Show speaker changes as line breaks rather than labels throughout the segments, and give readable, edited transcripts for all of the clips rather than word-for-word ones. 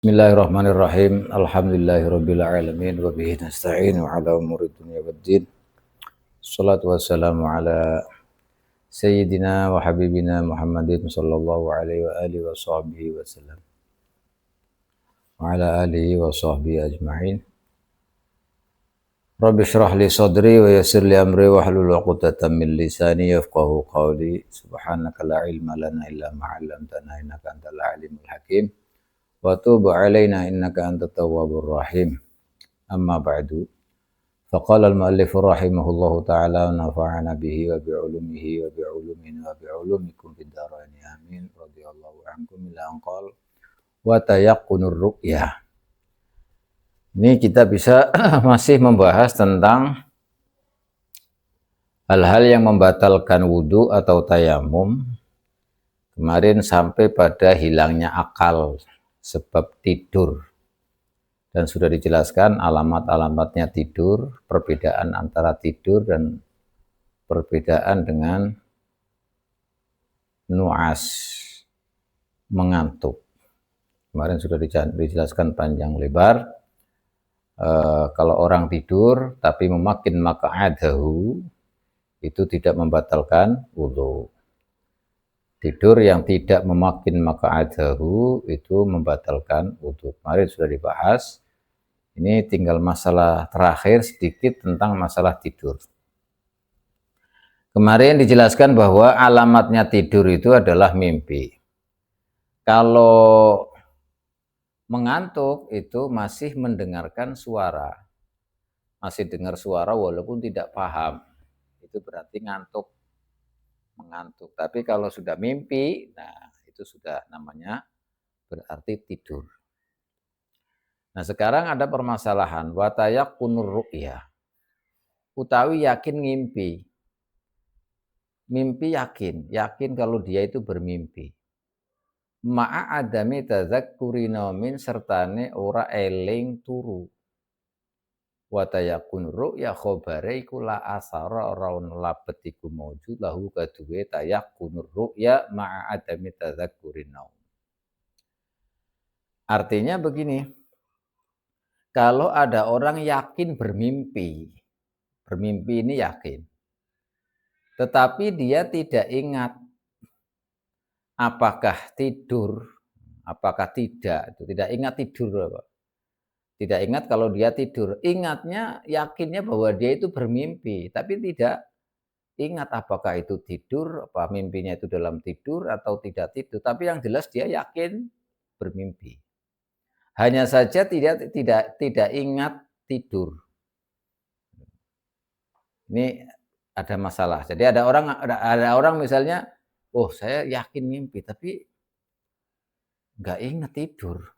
Bismillahirrahmanirrahim. Alhamdulillahirabbil alamin wa bihi nasta'in ala umuri dunya waddin. Shalatu wassalamu ala sayyidina wa habibina Muhammadin sallallahu alaihi wa alihi wa sahbihi wasallam. Wa ala alihi wa sahbihi ajma'in. Rabbi shrah li sadri wa yassir li amri wa hlul 'uqdatam min lisani yafqahu qawli. Subhanaka la ilma lana illa ma 'allamtana innaka antal alimul hakim. Wa tub alaina innaka antat tawwabur rahim. Amma ba'du. Faqala al-mu'allif rahimahullahu ta'ala wa nafa'ana bihi wa bi'ulumihi wa bi'ulumina wa bi'ulumikum fid dharain amin. Radhiyallahu ankum ila anqal wa tayaqqunur ru'yah. Ini kita bisa masih membahas tentang hal-hal yang membatalkan wudu atau tayamum. Kemarin sampai pada hilangnya akal sebab tidur, dan sudah dijelaskan alamat-alamatnya tidur, perbedaan antara tidur dan perbedaan dengan nu'as, mengantuk. Kemarin sudah dijelaskan panjang lebar. Kalau orang tidur tapi memakin maka'adahu, itu tidak membatalkan wudu. Tidur yang tidak memakin maka'adahu itu membatalkan wudu. Kemarin sudah dibahas. Ini tinggal masalah terakhir sedikit tentang masalah tidur. Kemarin dijelaskan bahwa alamatnya tidur itu adalah mimpi. Kalau mengantuk itu masih mendengarkan suara. Masih dengar suara walaupun tidak paham. Itu berarti ngantuk. Mengantuk. Tapi kalau sudah mimpi, nah itu sudah namanya berarti tidur. Nah sekarang ada permasalahan wa tayaqqunur ru'yah. Utawi yakin ngimpi. Mimpi yakin kalau dia itu bermimpi. Ma'a adami tadzakkuri naumin sertane ora eling turu. Wa tayaqqunur ru'ya khabare iku la asara raun labet iku maujud lahu kaduwe tayaqqunur ru'ya ma'a adami tadzakkuri naum. Artinya begini, kalau ada orang yakin bermimpi ini yakin, tetapi dia tidak ingat apakah tidur, apakah tidak, itu tidak ingat tidur apa. Tidak ingat kalau dia tidur, ingatnya yakinnya bahwa dia itu bermimpi, tapi tidak ingat apakah itu tidur, apa mimpinya itu dalam tidur atau tidak tidur, tapi yang jelas dia yakin bermimpi. Hanya saja tidak ingat tidur. Ini ada masalah. Jadi ada orang misalnya, oh saya yakin mimpi, tapi nggak ingat tidur.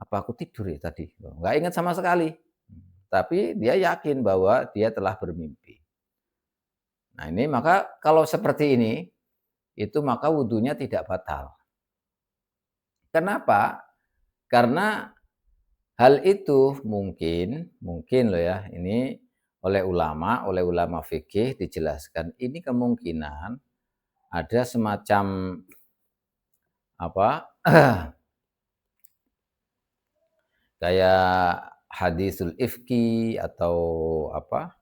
Apa aku tidur ya tadi? Nggak ingat sama sekali. Tapi dia yakin bahwa dia telah bermimpi. Nah ini maka kalau seperti ini, itu maka wudunya tidak batal. Kenapa? Karena hal itu mungkin loh ya, ini oleh ulama fikih dijelaskan, ini kemungkinan ada semacam apa? Kayak hadisul ifki atau apa?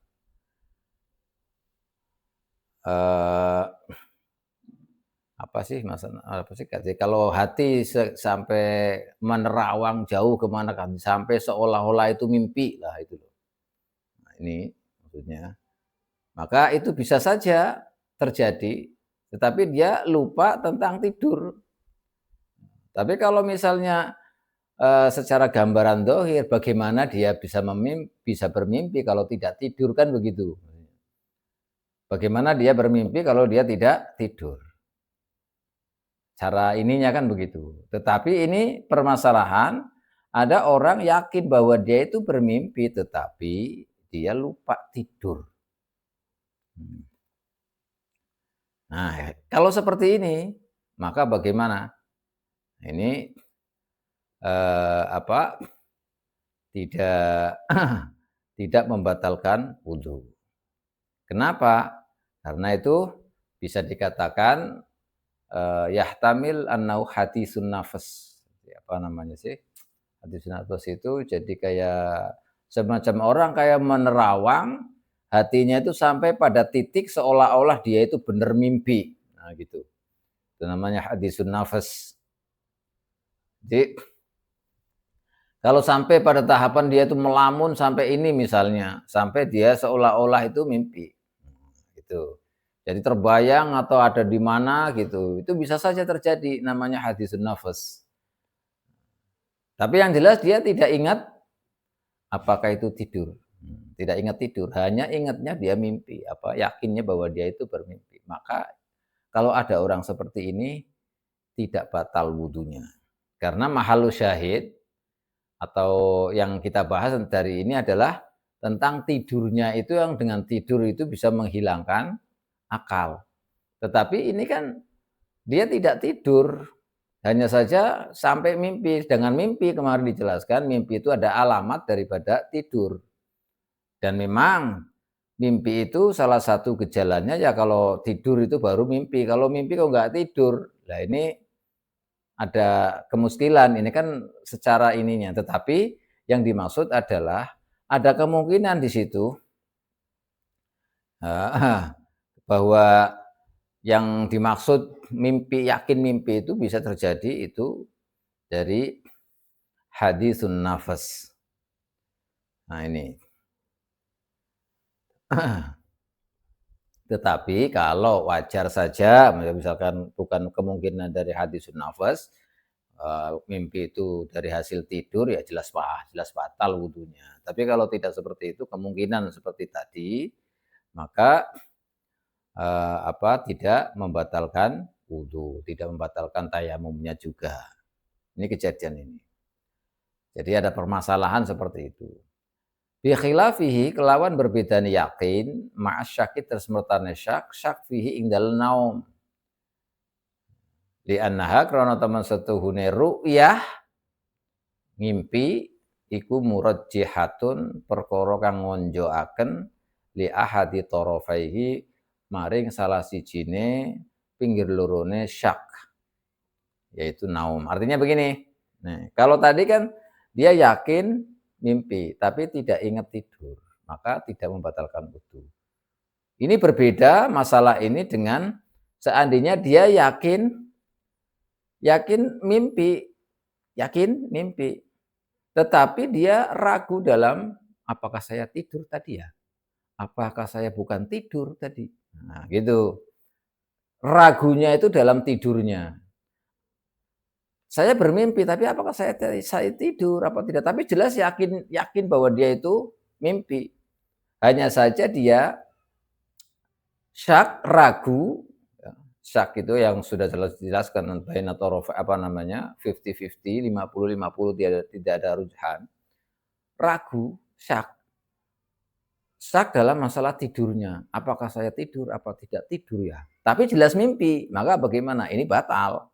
Apa sih kalau hati sampai menerawang jauh kemana kan, sampai seolah-olah itu mimpi lah itu. Nah, ini maksudnya. Maka itu bisa saja terjadi, tetapi dia lupa tentang tidur. Tapi kalau misalnya secara gambaran dohir, bagaimana dia bisa bermimpi kalau tidak tidur, kan begitu. Bagaimana dia bermimpi kalau dia tidak tidur? Cara ininya kan begitu. Tetapi ini permasalahan, ada orang yakin bahwa dia itu bermimpi, tetapi dia lupa tidur. Nah, kalau seperti ini, maka bagaimana? Ini tidak membatalkan wudu. Kenapa? Karena itu bisa dikatakan yahtamil annau hadisun nafas. Apa namanya sih? Hadisun nafas itu jadi kayak semacam orang kayak menerawang hatinya itu sampai pada titik seolah-olah dia itu benar mimpi. Nah, gitu. Itu namanya hadisun nafas. Jadi kalau sampai pada tahapan dia itu melamun sampai ini misalnya, sampai dia seolah-olah itu mimpi. Gitu. Jadi terbayang atau ada di mana gitu. Itu bisa saja terjadi, namanya hadisun nafas. Tapi yang jelas dia tidak ingat apakah itu tidur. Tidak ingat tidur, hanya ingatnya dia mimpi, yakinnya bahwa dia itu bermimpi. Maka kalau ada orang seperti ini tidak batal wudunya. Karena mahallu syahid atau yang kita bahas dari ini adalah tentang tidurnya itu, yang dengan tidur itu bisa menghilangkan akal. Tetapi ini kan dia tidak tidur, hanya saja sampai mimpi. Dengan mimpi kemarin dijelaskan, mimpi itu ada alamat daripada tidur. Dan memang mimpi itu salah satu gejalanya ya kalau tidur itu baru mimpi. Kalau mimpi kok nggak tidur, nah ini ada kemuskilan. Ini kan secara ininya. Tetapi yang dimaksud adalah ada kemungkinan di situ bahwa yang dimaksud mimpi, yakin mimpi itu bisa terjadi itu dari hadisun nafas. Nah ini. Tetapi kalau wajar saja, misalkan bukan kemungkinan dari hadisun nafas, mimpi itu dari hasil tidur, ya jelas batal wudunya. Tapi kalau tidak seperti itu, kemungkinan seperti tadi, maka tidak membatalkan wudu, tidak membatalkan tayamumnya juga. Ini kejadian ini. Jadi ada permasalahan seperti itu. Bi khilafihi, kelawan berbeda yakin, ma'asyakit tersmertane syak fihi ingdal naum. Li annaha krana teman setuhune ru'yah ngimpi iku murajjihatun perkara kang ngonjoaken li ahadi tarafaihi maring salah sijine pinggir lorone syak, yaitu naum. Artinya begini. Nah, kalau tadi kan dia yakin mimpi tapi tidak ingat tidur, maka tidak membatalkan wudu. Ini berbeda masalah ini dengan seandainya dia yakin mimpi, tetapi dia ragu dalam apakah saya tidur tadi ya? Apakah saya bukan tidur tadi? Nah, gitu. Ragunya itu dalam tidurnya. Saya bermimpi, tapi apakah saya tidur apa tidak? Tapi jelas yakin bahwa dia itu mimpi. Hanya saja dia syak, ragu. Syak itu yang sudah jelas dijelaskan baina taraf 50-50, 50-50, tidak ada rujhan. Ragu, syak dalam masalah tidurnya. Apakah saya tidur apa tidak tidur ya? Tapi jelas mimpi, maka bagaimana? Ini batal.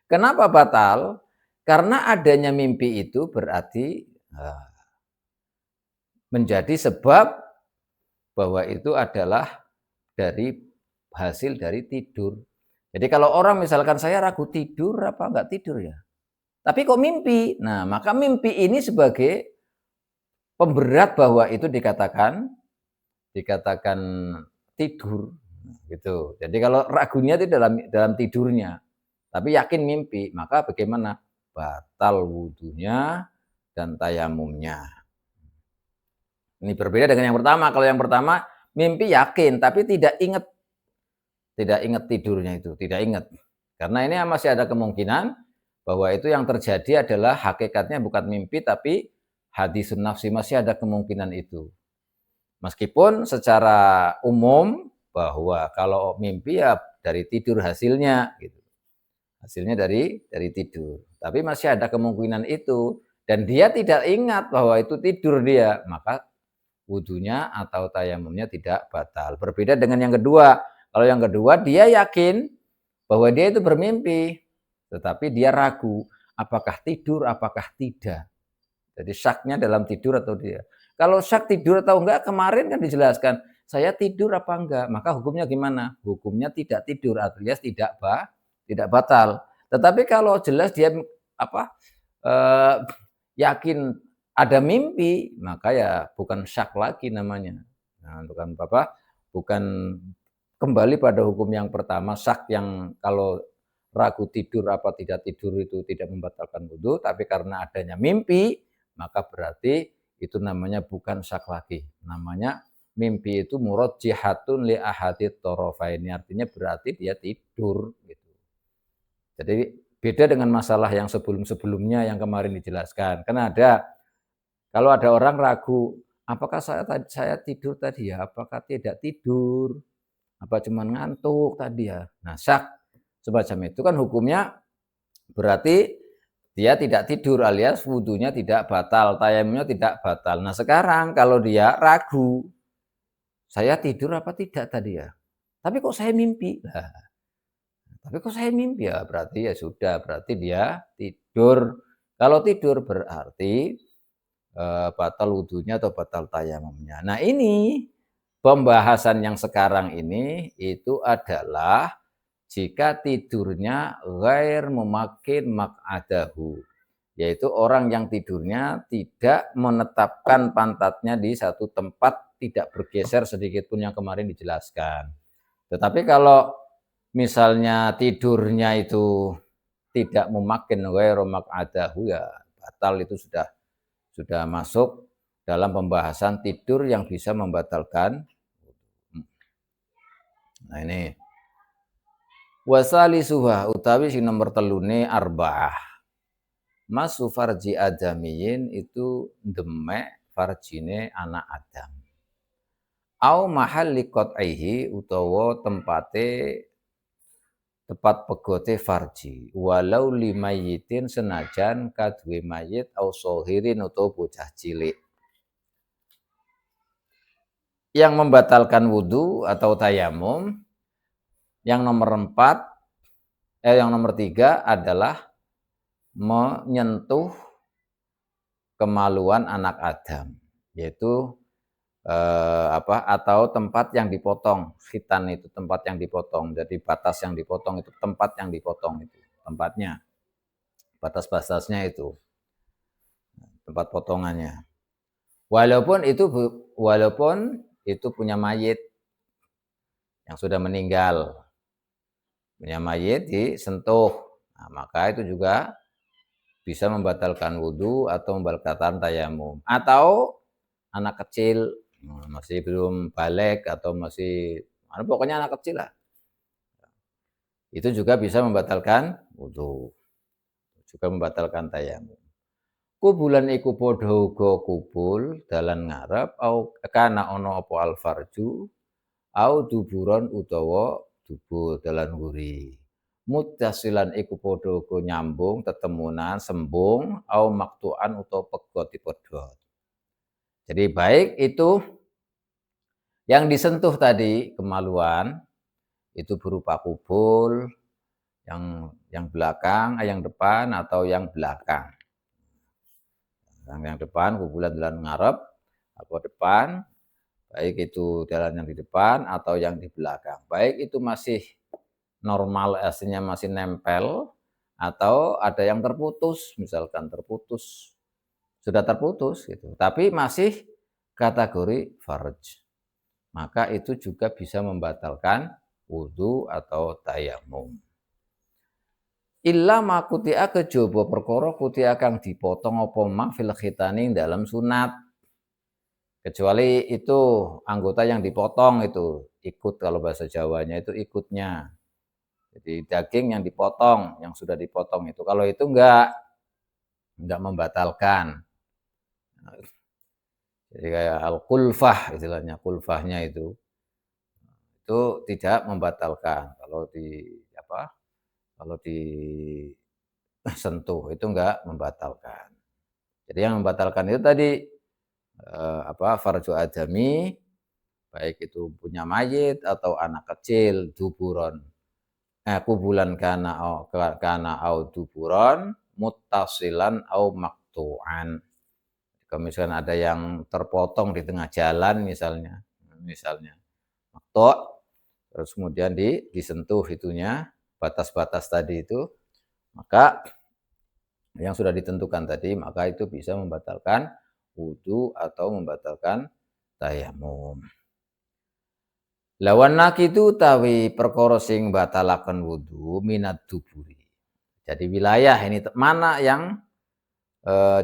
Kenapa batal? Karena adanya mimpi itu berarti menjadi sebab bahwa itu adalah dari hasil dari tidur. Jadi kalau orang misalkan saya ragu tidur apa enggak tidur ya, tapi kok mimpi. Nah, maka mimpi ini sebagai pemberat bahwa itu dikatakan tidur gitu. Jadi kalau ragunya itu dalam tidurnya, tapi yakin mimpi, maka bagaimana? Batal wudunya dan tayamumnya. Ini berbeda dengan yang pertama. Kalau yang pertama mimpi yakin tapi tidak ingat tidurnya itu, tidak ingat. Karena ini masih ada kemungkinan bahwa itu yang terjadi adalah hakikatnya bukan mimpi tapi hadisun nafsi, masih ada kemungkinan itu. Meskipun secara umum bahwa kalau mimpi ya dari tidur hasilnya gitu. Hasilnya dari tidur. Tapi masih ada kemungkinan itu dan dia tidak ingat bahwa itu tidur dia, maka wudunya atau tayamumnya tidak batal. Berbeda dengan yang kedua. Kalau yang kedua dia yakin bahwa dia itu bermimpi, tetapi dia ragu apakah tidur apakah tidak. Jadi syaknya dalam tidur atau dia. Kalau syak tidur atau enggak, kemarin kan dijelaskan saya tidur apa enggak, maka hukumnya gimana? Hukumnya tidak tidur, alias tidak batal. Tetapi kalau jelas dia eh, yakin ada mimpi, maka ya bukan syak lagi namanya. Nah, bukan apa? Bukan kembali pada hukum yang pertama, syak yang kalau ragu tidur apa tidak tidur itu tidak membatalkan wudhu, tapi karena adanya mimpi, maka berarti itu namanya bukan syak lagi. Namanya mimpi itu murajjihatun li ahadit tharafaini, artinya berarti dia tidur gitu. Jadi beda dengan masalah yang sebelum-sebelumnya yang kemarin dijelaskan. Karena kalau ada orang ragu, apakah saya tidur tadi ya? Apakah tidak tidur? Apa cuma ngantuk tadi ya? Nah, syak semacam itu kan hukumnya berarti dia tidak tidur alias wudhunya tidak batal, tayamumnya tidak batal. Nah, sekarang kalau dia ragu, saya tidur apa tidak tadi ya? Tapi kok saya mimpi? Nah, tapi kok saya mimpi ya? Berarti ya sudah, berarti dia tidur. Kalau tidur berarti batal wudhunya atau batal tayamumnya. Nah, ini pembahasan yang sekarang ini itu adalah jika tidurnya ghair memakin mak'adahu, yaitu orang yang tidurnya tidak menetapkan pantatnya di satu tempat, tidak bergeser sedikit pun yang kemarin dijelaskan. Tetapi kalau misalnya tidurnya itu tidak memakin ghairu mak'adahu, ya batal, itu sudah masuk dalam pembahasan tidur yang bisa membatalkan. Nah ini wasali suha utawi sing nomor telune arba'ah. Masu farji adamiyin itu demek farjine anak Adam. Au mahalli qat'ihi utawa tepat pegote farji. Walau limayitin senajan kadwe mayit au sohirin utawa bocah cilik. Yang membatalkan wudhu atau tayamum yang nomor 3 adalah menyentuh kemaluan anak Adam, yaitu atau tempat yang dipotong. Khitan itu tempat yang dipotong, jadi batas yang dipotong itu tempat yang dipotong, itu tempatnya, batas-batasnya itu tempat potongannya. Walaupun itu punya mayit yang sudah meninggal, punya mayit disentuh, nah, maka itu juga bisa membatalkan wudhu atau membatalkan tayamum. Atau anak kecil masih belum balik atau masih pokoknya anak kecil lah, itu juga bisa membatalkan wudhu, juga membatalkan tayamum. Kubulan iku padha uga kubul dalan ngarep au kana ana apa alfarju au duburon utawa dubur dalan nguri. Muttasilan iku padha uga nyambung tetemunan sembung au maktuan utawa pegot dipedhot. Jadi baik itu yang disentuh tadi kemaluan itu berupa kubul yang belakang, yang depan atau yang belakang. Yang depan kubulan dalam ngarep atau depan, baik itu jalan yang di depan atau yang di belakang. Baik itu masih normal, aslinya masih nempel, atau ada yang terputus, misalkan sudah terputus gitu, tapi masih kategori farj. Maka itu juga bisa membatalkan wudhu atau tayamum. Illa ma kutia kejaba perkara kutia kang dipotong apa mak fil khitani dalam sunat. Kecuali itu anggota yang dipotong itu ikut, kalau bahasa Jawanya itu ikutnya. Jadi daging yang dipotong, yang sudah dipotong itu. Kalau itu enggak membatalkan. Jadi kayak al-kulfah istilahnya, kulfahnya itu tidak membatalkan. Kalau disentuh itu enggak membatalkan. Jadi yang membatalkan itu tadi farju adami, baik itu punya mayit atau anak kecil, duburon, kubulan kana au duburon, muttasilan au maktu'an. Kalau misalkan ada yang terpotong di tengah jalan misalnya maktu', terus kemudian disentuh itunya, batas-batas tadi itu, maka yang sudah ditentukan tadi, maka itu bisa membatalkan wudu atau membatalkan tayamum. Lawan nakidu utawi perkara sing batalaken wudu minat duburi. Jadi wilayah ini mana yang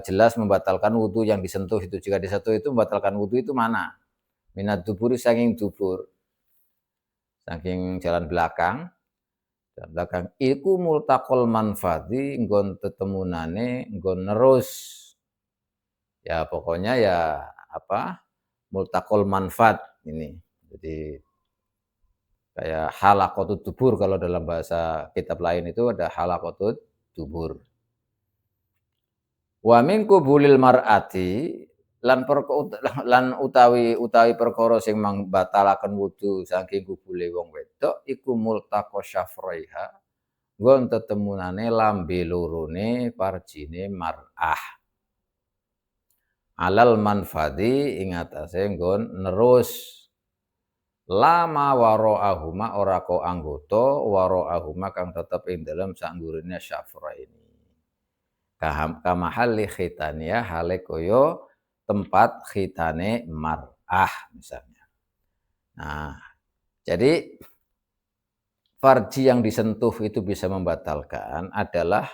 jelas membatalkan wudu yang disentuh itu. Jika disentuh itu membatalkan wudu itu mana? Minat duburi saking dubur. Saking jalan belakang. Jalan belakang iku multaqol manfati nggon tetemunane nggon nerus. Ya pokoknya ya apa? Multaqol manfaat ini. Jadi kayak halaqatut dubur kalau dalam bahasa kitab lain itu ada halaqatut dubur. Wa min qubulil mar'ati lan utawi perkara sing mangbatalaken wudu saking kubule wong wedok iku multaqa syafraiha nggon tetemunane lambe lorone farjine mar'ah alal manfadi ing atase nggon nerus lama waro'ahuma ora ko anggota waro'ahuma kang tetep ing dalem sanggurine syafra ini kamahali khitania hale koyo tempat khitane mar'ah misalnya. Nah, jadi farji yang disentuh itu bisa membatalkan adalah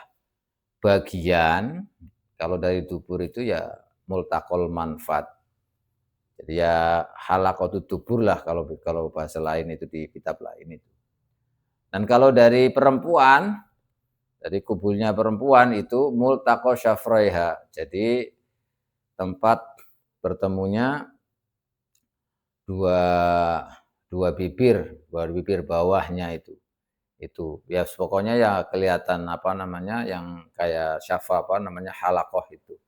bagian kalau dari dubur itu ya multaqol manfaat. Jadi ya halaqatut dubur lah kalau bahasa lain itu di kitab lain itu. Dan kalau dari perempuan, dari kubulnya perempuan itu multaqa syafraiha. Jadi tempat bertemunya dua bibir bawahnya itu. Itu ya pokoknya ya kelihatan apa namanya yang kayak syafa apa namanya halaqah itu.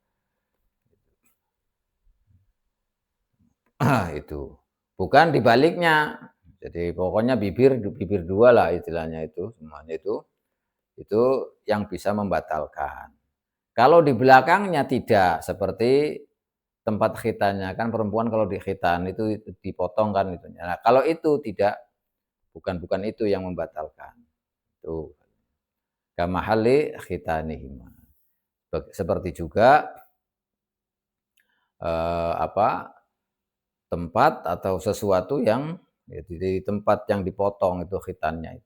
Itu. Bukan dibaliknya. Jadi pokoknya bibir dua lah istilahnya itu semuanya itu yang bisa membatalkan. Kalau di belakangnya tidak seperti tempat khitannya kan perempuan kalau di khitan itu dipotong kan itu. Nah, kalau itu tidak bukan itu yang membatalkan. Itu kamahali khitanihima. Seperti juga tempat atau sesuatu yang di tempat yang dipotong itu khitannya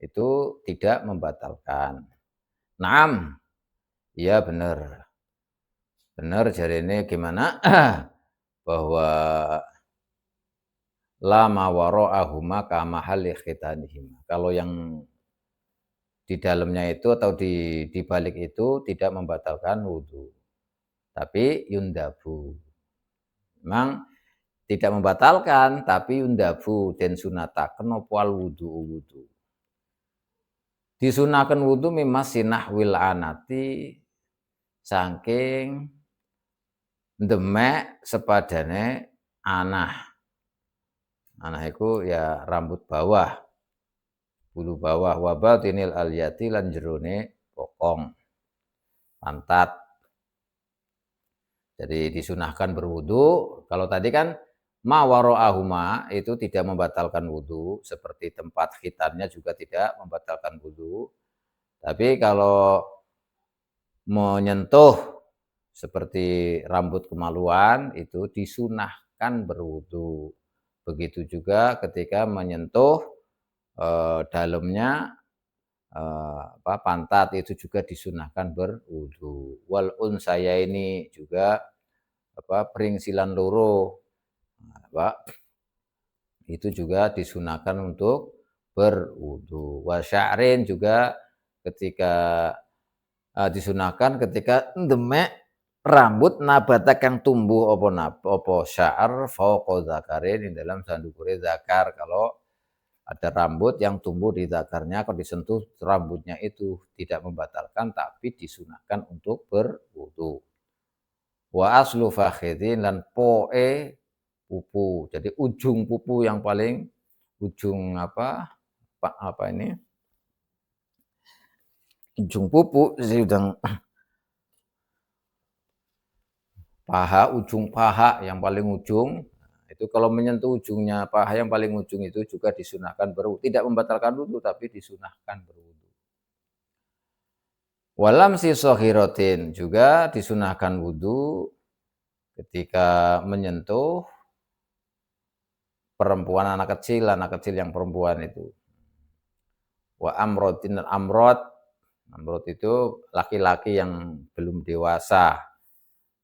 itu tidak membatalkan. Naam, iya benar. Benar jarene gimana? Bahwa lama waro'ahuma kamahalli khitanihima. Kalau yang di dalamnya itu atau di balik itu tidak membatalkan wudu. Tapi yundabu. Memang tidak membatalkan tapi yundabu den sunataken apa wudu. Disunahkan wudu mimas sinahwil anati saking demek sepadane anah. Anah itu ya rambut bawah, bulu bawah wabal tinil aliyati lan jerone bokong, pantat. Jadi disunahkan berwudu. Kalau tadi kan mawaro'ahuma itu tidak membatalkan wudu, seperti tempat khitannya juga tidak membatalkan wudu. Tapi kalau menyentuh seperti rambut kemaluan itu disunahkan berwudu. Begitu juga ketika menyentuh dalamnya pantat itu juga disunahkan berwudu. Wal unsaya ini juga peringsilan loro itu juga disunahkan untuk berwudu. Wa sya'rin juga ketika disunahkan ketika demek rambut nabata kang tumbuh apa sya'ar fauqa zakarin di dalam sandukure zakar. Kalau ada rambut yang tumbuh di zakarnya kalau disentuh rambutnya itu tidak membatalkan tapi disunahkan untuk berwudu. Wa aslu fakhidin lan poe pupu. Jadi ujung pupu yang paling ujung apa ini? Ujung pupu sedang ujung paha yang paling ujung itu kalau menyentuh ujungnya paha yang paling ujung itu juga disunahkan berwudu. Tidak membatalkan wudu tapi disunahkan berwudu. Walam si sohirotin juga disunahkan wudu ketika menyentuh perempuan anak kecil yang perempuan itu. Wa amrotin dan amrot itu laki-laki yang belum dewasa,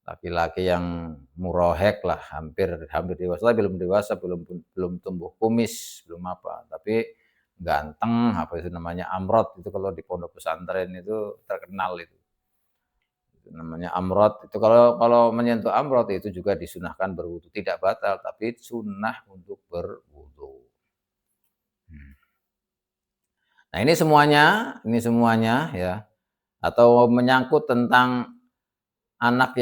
laki-laki yang murohek lah, hampir dewasa, belum dewasa, belum tumbuh kumis, belum apa, tapi ganteng, apa itu namanya amrot itu kalau di pondok pesantren itu terkenal itu. Namanya amrot itu kalau menyentuh amrot itu juga disunahkan berwudu, tidak batal tapi sunnah untuk berwudu. Nah ini semuanya ya, atau menyangkut tentang anak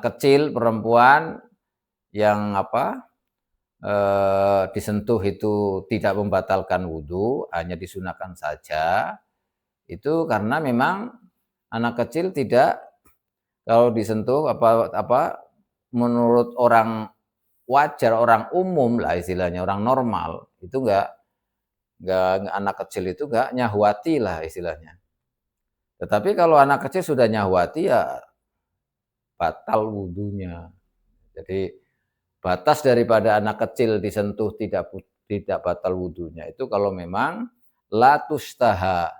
kecil perempuan yang disentuh itu tidak membatalkan wudu, hanya disunahkan saja. Itu karena memang anak kecil tidak, kalau disentuh menurut orang wajar, orang umum lah istilahnya, orang normal itu enggak anak kecil itu enggak nyahwati lah istilahnya. Tetapi kalau anak kecil sudah nyahwati ya batal wudunya. Jadi batas daripada anak kecil disentuh tidak batal wudunya itu kalau memang la tustaha,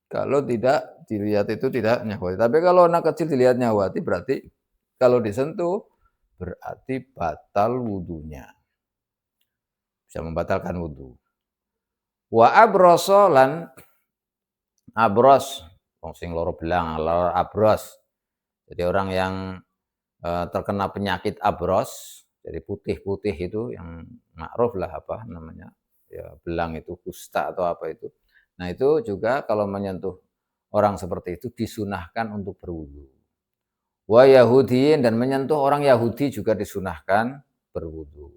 kalau tidak dilihat itu tidak nyahwati. Tapi kalau anak kecil dilihat nyahwati berarti kalau disentuh berarti batal wudunya. Bisa membatalkan wudu. Wa abroso lan abros, wong sing loro belang, loro abros. Jadi orang yang terkena penyakit abros, jadi putih-putih itu yang ma'ruf lah apa namanya, ya belang itu kusta atau apa itu. Nah itu juga kalau menyentuh orang seperti itu disunahkan untuk berwudu. Wa Yahudiyin, dan menyentuh orang Yahudi juga disunahkan berwudu.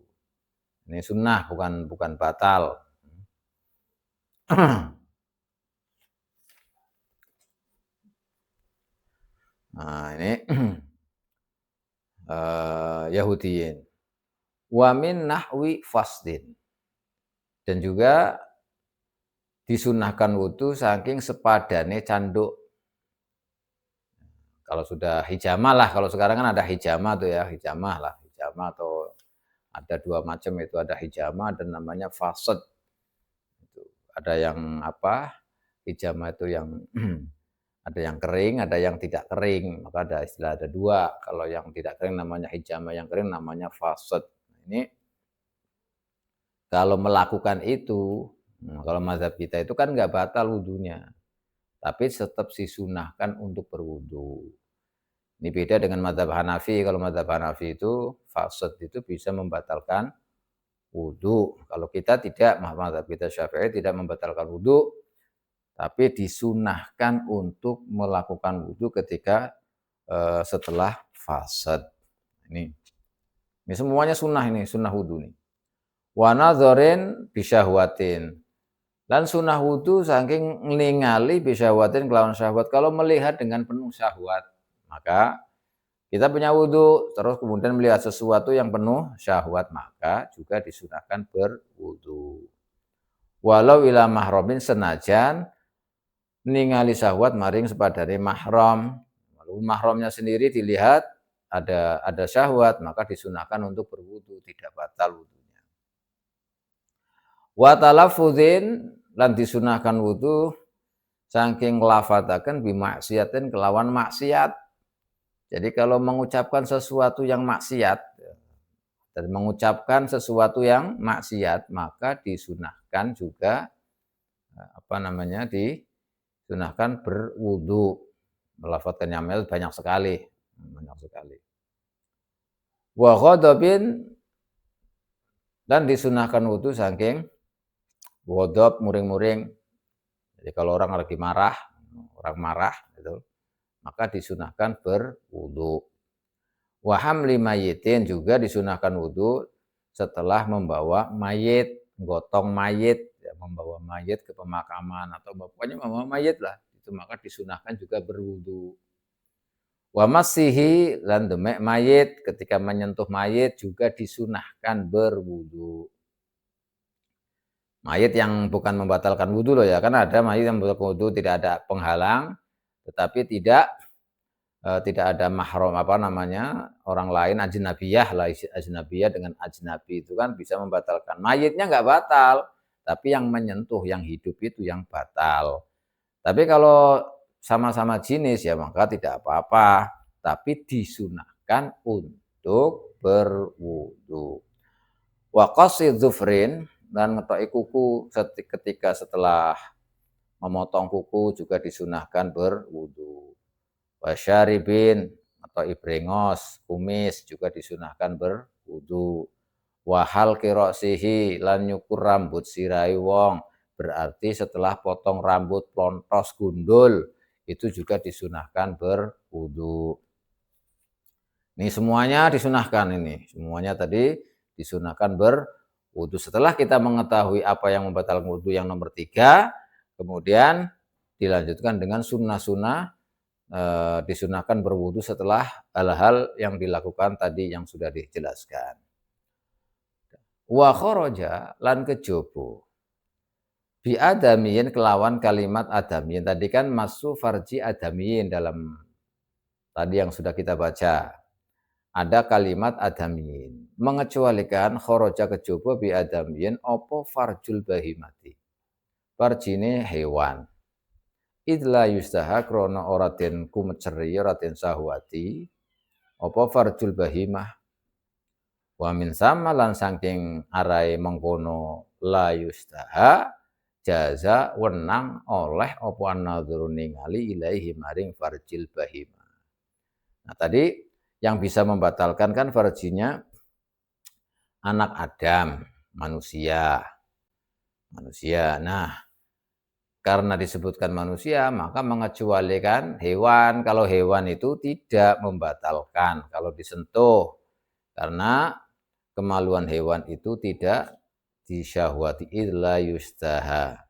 Ini sunnah bukan batal. Nah ini Yahudiyin. Wa min nahwi fasdin, dan juga disunahkan wudu saking sepadane canduk. Kalau sudah hijamah lah, kalau sekarang kan ada hijamah tuh ya, hijamah atau ada dua macam itu, ada hijamah dan namanya fasad. Ada yang hijamah itu yang ada yang kering, ada yang tidak kering, maka ada istilah ada dua. Kalau yang tidak kering namanya hijamah, yang kering namanya fasad. Ini kalau melakukan itu, kalau mazhab kita itu kan nggak batal wudunya, tapi tetap disunahkan untuk berwudu. Ini beda dengan mazhab Hanafi. Kalau mazhab Hanafi itu fasad itu bisa membatalkan wudu. Kalau kita tidak, mazhab kita Syafi'i tidak membatalkan wudu, tapi disunahkan untuk melakukan wudu ketika setelah fasad. Ini semuanya sunnah, ini sunnah wudu nih. Wa nadzorin bisyahwatin, dan sunnah wudu saking ningali bisyahwatin kelawan syahwat. Kalau melihat dengan penuh syahwat, maka kita punya wudu, terus kemudian melihat sesuatu yang penuh syahwat, maka juga disunahkan berwudu. Walau ila mahramin, senajan ningali syahwat maring sepadane mahram. Lalu mahramnya sendiri dilihat ada syahwat, maka disunahkan untuk berwudu, tidak batal wudunya. Wa talaffuzin, lan disunahkan wudu saking lafadaken bimaksiatin kelawan maksiat. Jadi kalau mengucapkan sesuatu yang maksiat dan mengucapkan sesuatu yang maksiat, maka disunahkan juga disunahkan berwudu. Melafadzkan yamel banyak sekali. Wa ghadabin, dan disunahkan wudu saking ghadab, muring-muring. Jadi kalau orang lagi marah itu, maka disunahkan berwudu. Wa hamli mayyitin, juga disunahkan wudu setelah membawa mayit, gotong mayit, ya, membawa mayit ke pemakaman atau pokoknya membawa mayit lah, itu maka disunahkan juga berwudu. Wa masihi, lan demek mayit, ketika menyentuh mayit juga disunahkan berwudu. Mayit yang bukan membatalkan wudu loh ya, karena ada mayit yang membatalkan wudu, tidak ada penghalang, tetapi tidak ada mahram orang lain ajnabiyah lah, ajnabiyah dengan ajnabi itu kan bisa membatalkan. Mayitnya nggak batal, tapi yang menyentuh yang hidup itu yang batal. Tapi kalau sama-sama jenis ya maka tidak apa-apa, tapi disunahkan untuk berwudu. Wa qasid dzufrin, dan ngetoki kuku ketika setelah memotong kuku juga disunahkan berwudu. Wasyaribin atau ibrengos, kumis juga disunahkan berwudu. Wahal kirosihi lan nyukur rambut sirai wong, berarti setelah potong rambut plontos gundul itu juga disunahkan berwudu. Ini semuanya disunahkan ini, semuanya tadi disunahkan berwudu. Setelah kita mengetahui apa yang membatalkan wudu yang nomor 3, kemudian dilanjutkan dengan sunnah-sunnah. Disunahkan berwudu setelah hal-hal yang dilakukan tadi yang sudah dijelaskan. Wa kharaja lan kejobo bi adamiyin kelawan kalimat adamiyin. Tadi kan masu farji adamiyin dalam tadi yang sudah kita baca. Ada kalimat adamiyin. Mengecualikan kharaja kejobo bi adamiyin opo farjul bahimati. Farjine hewan. Idla yustaha krono ora den kumeceri ora den sahwati apa farjul bahimah wa min sama lan saking arai mengkono la yustaha jaza wenang oleh apa annadzuru ningali ilaihi maring farjil bahimah. Nah tadi yang bisa membatalkan kan farjinya anak Adam, manusia. Nah, karena disebutkan manusia, maka mengecualikan hewan. Kalau hewan itu tidak membatalkan kalau disentuh. Karena kemaluan hewan itu tidak disyahwati illa yustaha.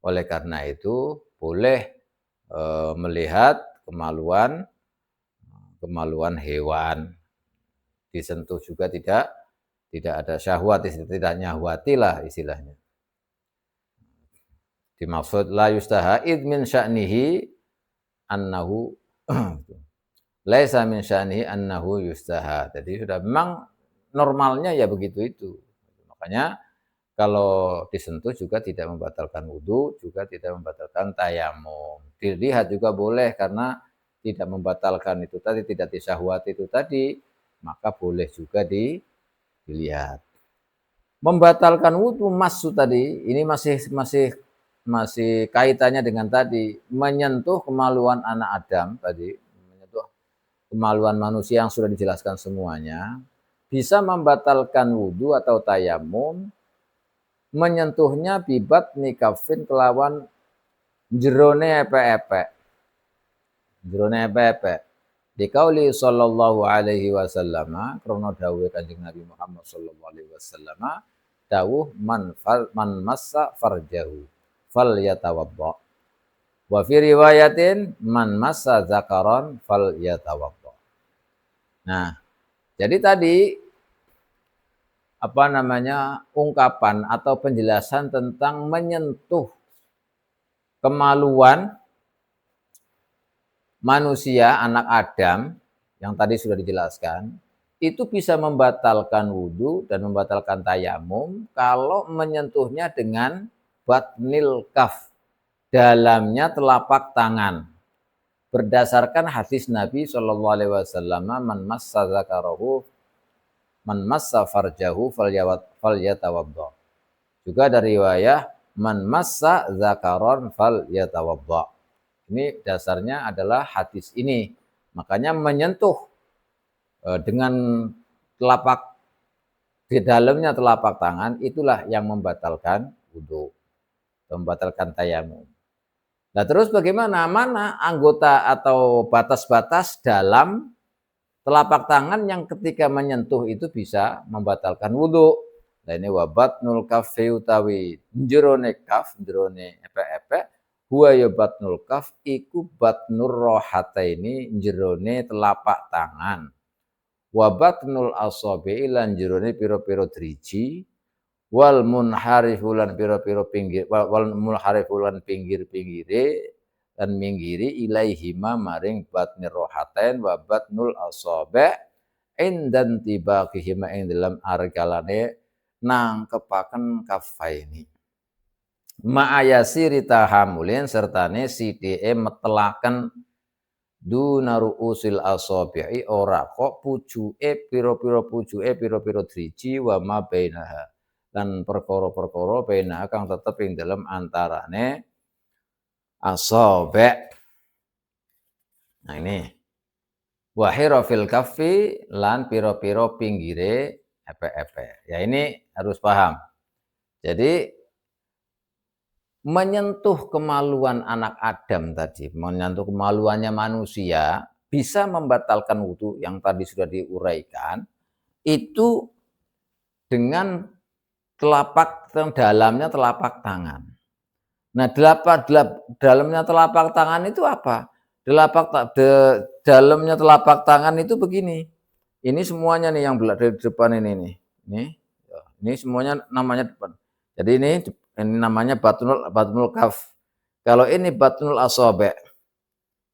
Oleh karena itu, boleh melihat kemaluan hewan. Disentuh juga tidak ada syahwat, tidak nyahwati lah istilahnya. Dimaksud la yustaha id min sya'nihi annahu laisa min sya'nihi annahu yustaha. Jadi sudah memang normalnya ya begitu itu. Makanya kalau disentuh juga tidak membatalkan wudu, juga tidak membatalkan tayamum. Dilihat juga boleh karena tidak membatalkan itu tadi, tidak disyahwati itu tadi, maka boleh juga dilihat. Membatalkan wudu masu tadi, ini masih kaitannya dengan tadi menyentuh kemaluan anak Adam tadi, menyentuh kemaluan manusia yang sudah dijelaskan semuanya, bisa membatalkan wudu atau tayamum menyentuhnya bibat nikafin kelawan jerone epe-epe. Jerone epe-epe. Dikauli sallallahu alaihi wasallam, krono dawuh Kanjeng Nabi Muhammad sallallahu alaihi wasallam, dawuh man massa farjahu fal yatawadda. Wa fi riwayatin man massa zakaron fal yatawadda. Nah, jadi tadi ungkapan atau penjelasan tentang menyentuh kemaluan manusia anak Adam yang tadi sudah dijelaskan, itu bisa membatalkan wudu dan membatalkan tayamum kalau menyentuhnya dengan batnil kaf, dalamnya telapak tangan. Berdasarkan hadis Nabi Shallallahu Alaihi Wasallam, man massa zakarahu, man massa farjahu falyatawadda. Juga dari riwayah man massa zakaron falyatawadda. Ini dasarnya adalah hadis ini. Makanya menyentuh dengan telapak, di dalamnya telapak tangan, itulah yang membatalkan wudu, membatalkan tayamum. Nah terus bagaimana? Mana anggota atau batas-batas dalam telapak tangan yang ketika menyentuh itu bisa membatalkan wudu? Nah ini wabatnul kafi utawi jerone kaf, jerone epe-epe, huwa ya batnul kaf iku batnur rohataini jerone telapak tangan. Wa batnul asabi lan jerone pira-pira driji, wal munharifu lan pira-pira pinggir, wal munharifu lan pinggir-pinggire, dan minggiri ilaihima maring batnir rohaten wa batnul asabi' indan tibaqihima ing dalam arkalane nangkepaken kafaini ma'ayasiri tahamulin sertane sidike metelaken duna ruusil asabi'i ora kok pucuke pira-pira driji wa ma bainaha lan perkara-perkara bainaha kang tetep ing dalem antarane asabi'. Nah ini wahira fil kaffi lan pira-pira pinggire epe-epe. Ya ini harus paham. Jadi menyentuh kemaluan anak Adam tadi, menyentuh kemaluannya manusia, bisa membatalkan wudhu yang tadi sudah diuraikan, itu dengan dalamnya telapak tangan. Nah, dalamnya telapak tangan itu apa? Dalamnya telapak tangan itu begini. Ini semuanya nih yang dari depan ini nih. Ini semuanya namanya depan. Jadi ini namanya batnul kaf. Kalau ini batnul asabi'.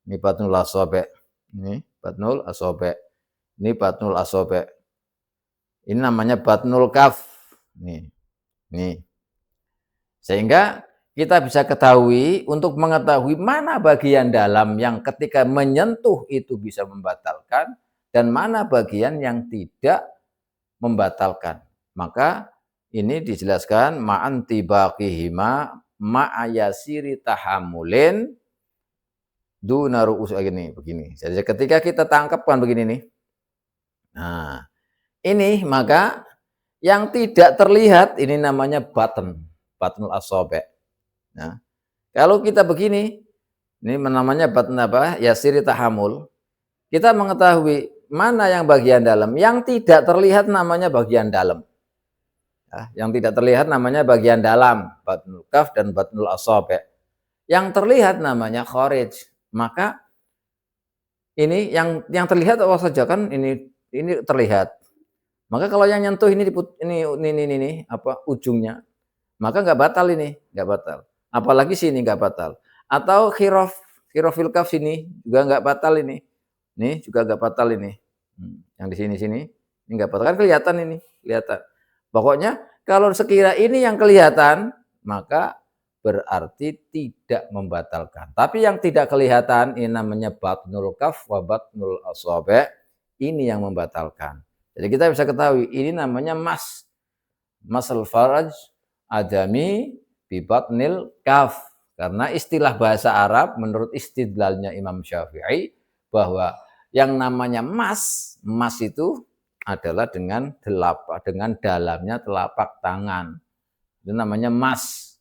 Ini batnul asabi'. Ini batnul asabi'. Ini batnul asabi'. Ini namanya batnul kaf. Nih. Sehingga kita bisa ketahui untuk mengetahui mana bagian dalam yang ketika menyentuh itu bisa membatalkan dan mana bagian yang tidak membatalkan. Maka ini dijelaskan ma'an tibaqihima ma'ayasiri tahamulin duna ru'us begini. Jadi ketika kita tangkapkan begini nih. Nah, ini maka yang tidak terlihat ini namanya batnul asabi'. Nah, kalau kita begini, ini namanya batn apa? Yasiri tahamul. Kita mengetahui mana yang bagian dalam, yang tidak terlihat namanya bagian dalam. Yang tidak terlihat namanya bagian dalam, batnul kaf dan batnul asabi'. Yang terlihat namanya kharij. Maka ini yang terlihat apa saja kan ini terlihat. Maka kalau yang nyentuh ini apa ujungnya, maka nggak batal ini, nggak batal. Apalagi sini nggak batal. Atau khirofil kaf sini juga nggak batal ini. Ini juga nggak batal ini. Yang di sini ini nggak batal kan kelihatan. Pokoknya kalau sekira ini yang kelihatan, maka berarti tidak membatalkan. Tapi yang tidak kelihatan ini namanya batnul kaf wa batnul asabi', ini yang membatalkan. Jadi kita bisa ketahui ini namanya masal faraj adami bi batnil kaf. Karena istilah bahasa Arab menurut istidlalnya Imam Syafi'i bahwa yang namanya mas itu adalah dengan dalamnya telapak tangan. Itu namanya mas.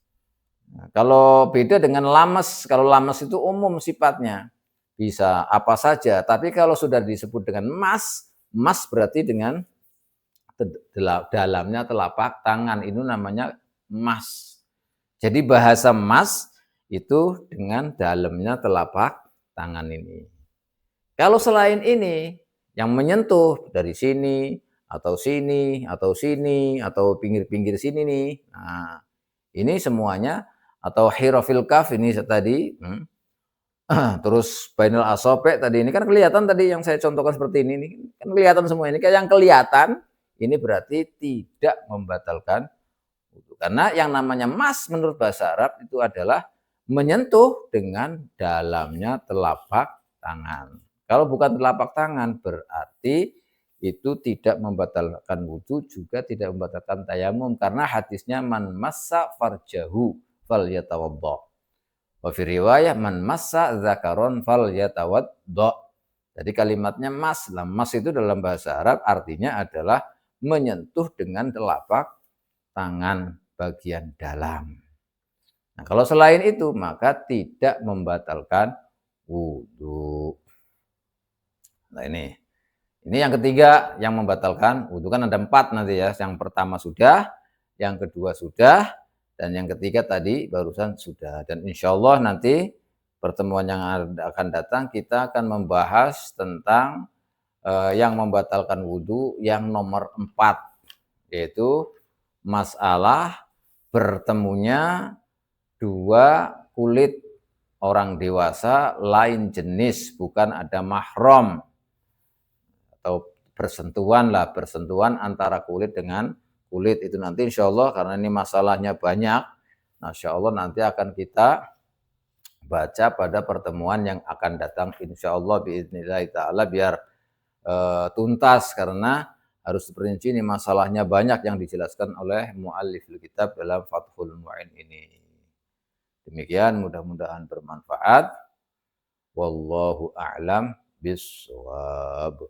Nah, kalau beda dengan lames, kalau lames itu umum sifatnya. Bisa apa saja, tapi kalau sudah disebut dengan mas berarti dengan dalamnya telapak tangan. Itu namanya mas. Jadi bahasa mas itu dengan dalamnya telapak tangan ini. Kalau selain ini, yang menyentuh dari sini, atau pinggir-pinggir sini nih. Nah, ini semuanya, atau hirofil kaf ini tadi, terus bainal asabi' tadi ini kan kelihatan tadi yang saya contohkan seperti ini kan kelihatan semua ini. Kayak yang kelihatan, ini berarti tidak membatalkan wudhu. Karena yang namanya mas menurut bahasa Arab itu adalah menyentuh dengan dalamnya telapak tangan. Kalau bukan telapak tangan berarti itu tidak membatalkan wudhu, juga tidak membatalkan tayamum karena hadisnya man massa farjahu falyatawadda. Wa fi riwayah man massa dzakaron falyatawadda. Jadi kalimatnya mas. Mas itu dalam bahasa Arab artinya adalah menyentuh dengan telapak tangan bagian dalam. Nah, kalau selain itu maka tidak membatalkan wudhu. Nah ini yang ketiga yang membatalkan wudhu kan ada 4 nanti ya. Yang pertama sudah, yang kedua sudah, dan yang ketiga tadi barusan sudah. Dan insya Allah nanti pertemuan yang akan datang kita akan membahas tentang yang membatalkan wudhu yang nomor 4, yaitu masalah bertemunya 2 kulit orang dewasa lain jenis, bukan ada mahram atau bersentuhan antara kulit dengan kulit. Itu nanti insya Allah, karena ini masalahnya banyak, nah insya Allah nanti akan kita baca pada pertemuan yang akan datang insya Allah biiznillah ta'ala, biar tuntas, karena harus diperinci ini masalahnya banyak yang dijelaskan oleh muallifil kitab dalam Fathul Mu'in ini. Demikian, mudah-mudahan bermanfaat. Wallahu a'lam bishawab.